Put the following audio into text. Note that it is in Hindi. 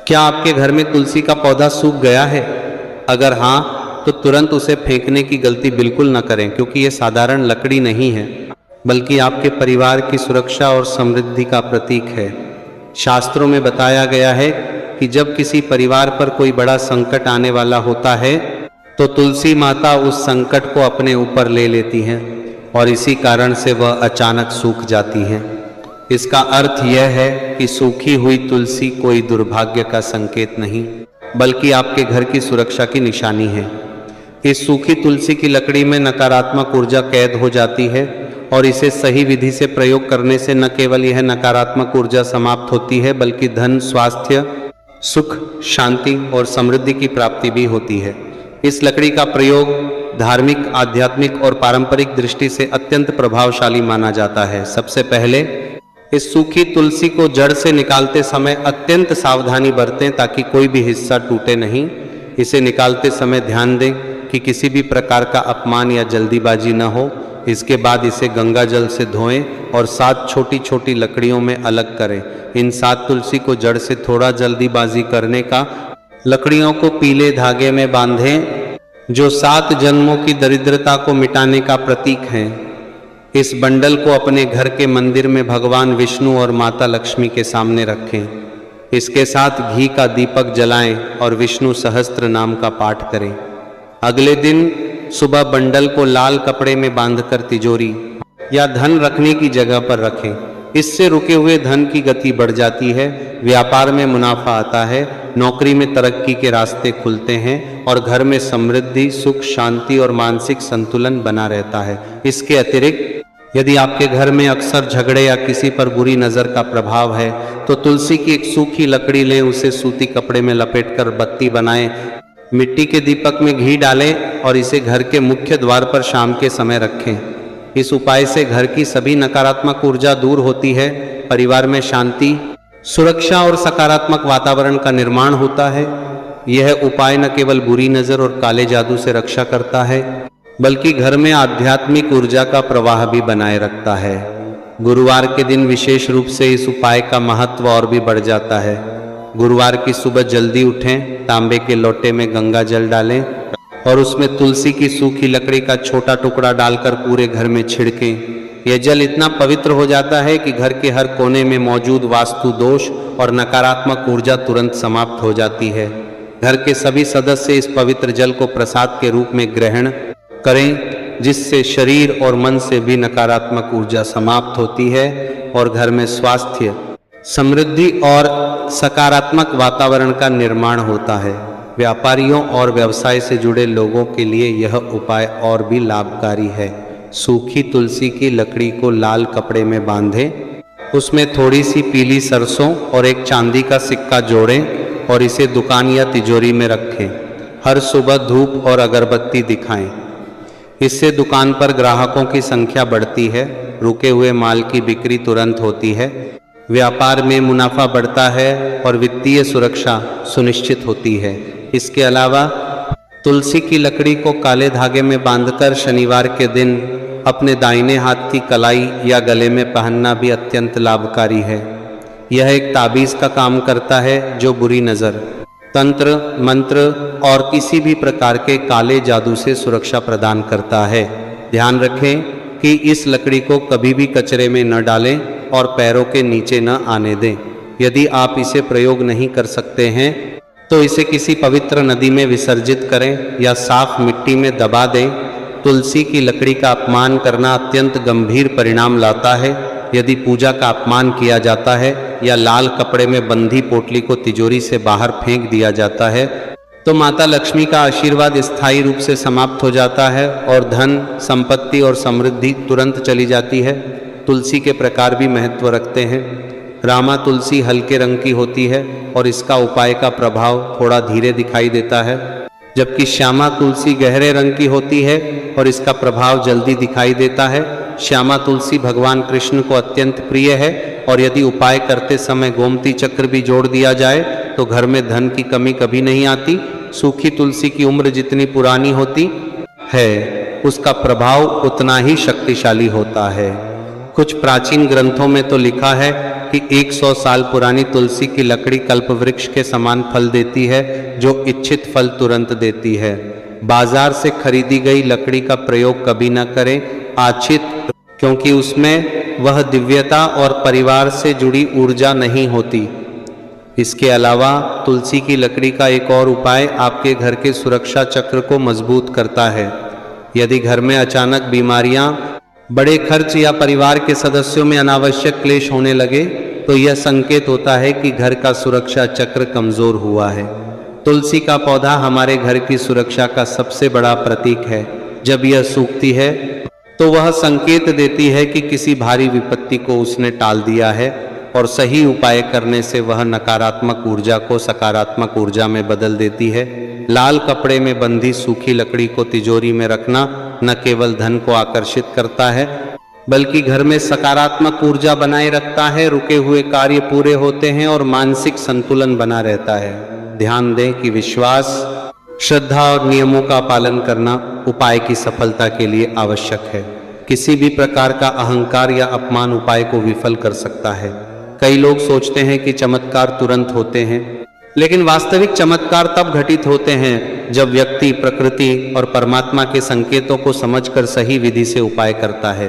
क्या आपके घर में तुलसी का पौधा सूख गया है? अगर हाँ, तो तुरंत उसे फेंकने की गलती बिल्कुल न करें, क्योंकि ये साधारण लकड़ी नहीं है, बल्कि आपके परिवार की सुरक्षा और समृद्धि का प्रतीक है। शास्त्रों में बताया गया है कि जब किसी परिवार पर कोई बड़ा संकट आने वाला होता है, तो तुलसी माता उस संकट को अपने ऊपर ले लेती हैं और इसी कारण से वह अचानक सूख जाती हैं। इसका अर्थ यह है कि सूखी हुई तुलसी कोई दुर्भाग्य का संकेत नहीं, बल्कि आपके घर की सुरक्षा की निशानी है। इस सूखी तुलसी की लकड़ी में नकारात्मक ऊर्जा कैद हो जाती है और इसे सही विधि से प्रयोग करने से न केवल यह नकारात्मक ऊर्जा समाप्त होती है, बल्कि धन, स्वास्थ्य, सुख, शांति और समृद्धि की प्राप्ति भी होती है। इस लकड़ी का प्रयोग धार्मिक, आध्यात्मिक और पारंपरिक दृष्टि से अत्यंत प्रभावशाली माना जाता है। सबसे पहले इस सूखी तुलसी को जड़ से निकालते समय अत्यंत सावधानी बरतें, ताकि कोई भी हिस्सा टूटे नहीं। इसे निकालते समय ध्यान दें कि किसी भी प्रकार का अपमान या जल्दीबाजी न हो। इसके बाद इसे गंगा जल से धोएं और 7 छोटी छोटी लकड़ियों में अलग करें। इन 7 तुलसी को जड़ से थोड़ा जल्दीबाजी करने का लकड़ियों को पीले धागे में बांधें, जो 7 जन्मों की दरिद्रता को मिटाने का प्रतीक है। इस बंडल को अपने घर के मंदिर में भगवान विष्णु और माता लक्ष्मी के सामने रखें। इसके साथ घी का दीपक जलाएं और विष्णु सहस्त्र नाम का पाठ करें। अगले दिन सुबह बंडल को लाल कपड़े में बांधकर तिजोरी या धन रखने की जगह पर रखें। इससे रुके हुए धन की गति बढ़ जाती है, व्यापार में मुनाफा आता है, नौकरी में तरक्की के रास्ते खुलते हैं और घर में समृद्धि, सुख, शांति और मानसिक संतुलन बना रहता है। इसके अतिरिक्त यदि आपके घर में अक्सर झगड़े या किसी पर बुरी नज़र का प्रभाव है, तो तुलसी की एक सूखी लकड़ी लें, उसे सूती कपड़े में लपेटकर बत्ती बनाएं, मिट्टी के दीपक में घी डालें और इसे घर के मुख्य द्वार पर शाम के समय रखें। इस उपाय से घर की सभी नकारात्मक ऊर्जा दूर होती है, परिवार में शांति, सुरक्षा और सकारात्मक वातावरण का निर्माण होता है। यह उपाय न केवल बुरी नज़र और काले जादू से रक्षा करता है, बल्कि घर में आध्यात्मिक ऊर्जा का प्रवाह भी बनाए रखता है। गुरुवार के दिन विशेष रूप से इस उपाय का महत्व और भी बढ़ जाता है। गुरुवार की सुबह जल्दी उठें, तांबे के लोटे में गंगा जल डालें और उसमें तुलसी की सूखी लकड़ी का छोटा टुकड़ा डालकर पूरे घर में छिड़कें। यह जल इतना पवित्र हो जाता है कि घर के हर कोने में मौजूद वास्तु दोष और नकारात्मक ऊर्जा तुरंत समाप्त हो जाती है। घर के सभी सदस्य इस पवित्र जल को प्रसाद के रूप में ग्रहण करें, जिससे शरीर और मन से भी नकारात्मक ऊर्जा समाप्त होती है और घर में स्वास्थ्य, समृद्धि और सकारात्मक वातावरण का निर्माण होता है। व्यापारियों और व्यवसाय से जुड़े लोगों के लिए यह उपाय और भी लाभकारी है। सूखी तुलसी की लकड़ी को लाल कपड़े में बांधें, उसमें थोड़ी सी पीली सरसों और एक चांदी का सिक्का जोड़ें और इसे दुकान या तिजोरी में रखें। हर सुबह धूप और अगरबत्ती दिखाएं। इससे दुकान पर ग्राहकों की संख्या बढ़ती है, रुके हुए माल की बिक्री तुरंत होती है, व्यापार में मुनाफा बढ़ता है और वित्तीय सुरक्षा सुनिश्चित होती है। इसके अलावा तुलसी की लकड़ी को काले धागे में बांधकर शनिवार के दिन अपने दाहिने हाथ की कलाई या गले में पहनना भी अत्यंत लाभकारी है। यह एक ताबीज़ का काम करता है, जो बुरी नज़र, तंत्र, मंत्र और किसी भी प्रकार के काले जादू से सुरक्षा प्रदान करता है। ध्यान रखें कि इस लकड़ी को कभी भी कचरे में न डालें और पैरों के नीचे न आने दें। यदि आप इसे प्रयोग नहीं कर सकते हैं, तो इसे किसी पवित्र नदी में विसर्जित करें या साफ मिट्टी में दबा दें। तुलसी की लकड़ी का अपमान करना अत्यंत गंभीर परिणाम लाता है। यदि पूजा का अपमान किया जाता है या लाल कपड़े में बंधी पोटली को तिजोरी से बाहर फेंक दिया जाता है, तो माता लक्ष्मी का आशीर्वाद स्थायी रूप से समाप्त हो जाता है और धन, संपत्ति और समृद्धि तुरंत चली जाती है। तुलसी के प्रकार भी महत्व रखते हैं। रामा तुलसी हल्के रंग की होती है और इसका उपाय का प्रभाव थोड़ा धीरे दिखाई देता है, जबकि श्यामा तुलसी गहरे रंग की होती है और इसका प्रभाव जल्दी दिखाई देता है। श्यामा तुलसी भगवान कृष्ण को अत्यंत प्रिय है और यदि उपाय करते समय गोमती चक्र भी जोड़ दिया जाए तो घर में धन की कमी कभी नहीं आती। सूखी तुलसी की उम्र जितनी पुरानी होती है, उसका प्रभाव उतना ही शक्तिशाली होता है। कुछ प्राचीन ग्रंथों में तो लिखा है कि 100 साल पुरानी तुलसी की लकड़ी कल्प वृक्ष के समान फल देती है, जो इच्छित फल तुरंत देती है। बाजार से खरीदी गई लकड़ी का प्रयोग कभी न करें, आछित, क्योंकि उसमें वह दिव्यता और परिवार से जुड़ी ऊर्जा नहीं होती। इसके अलावा तुलसी की लकड़ी का एक और उपाय आपके घर के सुरक्षा चक्र को मजबूत करता है। यदि घर में अचानक बीमारियां, बड़े खर्च या परिवार के सदस्यों में अनावश्यक क्लेश होने लगे, तो यह संकेत होता है कि घर का सुरक्षा चक्र कमजोर हुआ है। तुलसी का पौधा हमारे घर की सुरक्षा का सबसे बड़ा प्रतीक है। जब यह सूखती है तो वह संकेत देती है कि किसी भारी विपत्ति को उसने टाल दिया है, और सही उपाय करने से वह नकारात्मक ऊर्जा को सकारात्मक ऊर्जा में बदल देती है। लाल कपड़े में बंधी सूखी लकड़ी को तिजोरी में रखना न केवल धन को आकर्षित करता है, बल्कि घर में सकारात्मक ऊर्जा बनाए रखता है, रुके हुए कार्य पूरे होते हैं और मानसिक संतुलन बना रहता है। ध्यान दें कि विश्वास, श्रद्धा और नियमों का पालन करना उपाय की सफलता के लिए आवश्यक है। किसी भी प्रकार का अहंकार या अपमान उपाय को विफल कर सकता है। कई लोग सोचते हैं कि चमत्कार तुरंत होते हैं, लेकिन वास्तविक चमत्कार तब घटित होते हैं जब व्यक्ति प्रकृति और परमात्मा के संकेतों को समझकर सही विधि से उपाय करता है।